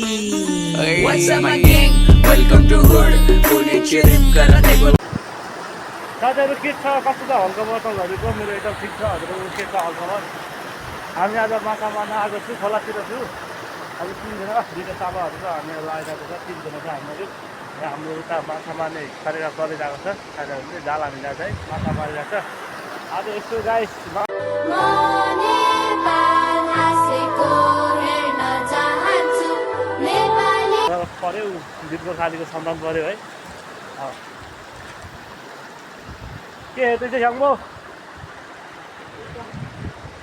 What's up my gang? Welcome to Hood. Pune chirip karate go. साथीहरु के छ कस्तो छ हल्काबतलहरुको मेरो एकदम ठिक छ हजुरहरु के छ हालखबर हामी आज माछा मार्न आएको छु खोलातिर छु आज 3 जना दुईटा तामाहरु छ हामीहरु आइरहेको छ 3 जना छ हामीहरु यहाँ हाम्रो उता माछा मार्ने कार्यक्रम चलिरहेको छ साथीहरुले जाल हानिरहेको छ है माछा मारिरहेको छ आज यसो गाइस पर्यो दिपको खालीको सन्तान पर्यो है के हेर्दैछ याङ्बो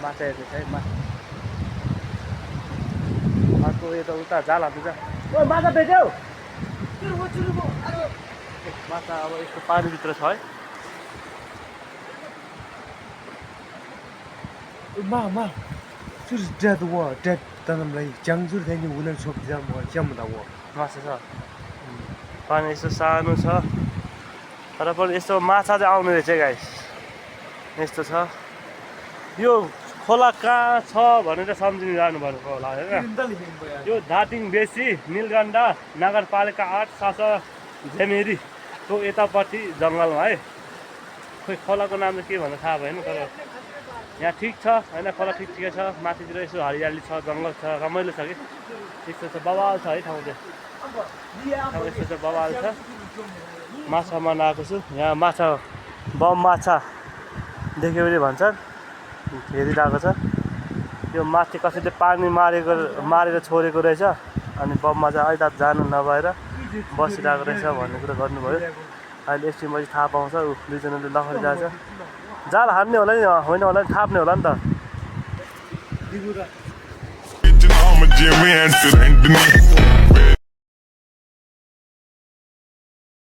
माछा हेर्दैछ है अर्को यता उता जाल हाल्दैछ ओ माछा भेट्यौ माछा अब यस्तो पानीभित्र छ है 마, 就是这的我，这当他们来江苏天津无论说不讲我讲不到我。 माछा छ पानी यस्तो सानो छ तर पनि यस्तो माछा चाहिँ आउने रहेछ गाइस यस्तो छ यो खोला कहाँ छ भनेर सम्झिनु जानुपर्ने होला हैन यो धादिङ बेसी नीलगण्डा नगरपालिका 8 सासा झेमेरी को यतापट्टि जङ्गलमा है खोइ खोलाको नाम चाहिँ के भनेर थाहा भएन तर यहाँ ठिक छ हैन खोला ठिकै छ माथितिर यसो हरियाली छ जङ्गल छ रमाइलो छ कि यस्तो छ बवाल छ है ठाउँ चाहिँ यस्तो चाहिँ बवाल छ माछा मार्न आएको छु यहाँ माछा बम माछा देख्यो भने भन्छन् हेरिरहेको छ यो माथि कसैले पानी मारेर छोडेको रहेछ अनि बममा चाहिँ अहिले जानु नभएर बसिरहेको रहेछ भन्ने कुरा गर्नुभयो अहिले एकछिन पछि थाहा पाउँछ ऊ दुईजनाले लखरिरहेछ जाल हान्ने होला नि होइन होला नि थाप्ने होला नि त I'm a gym man,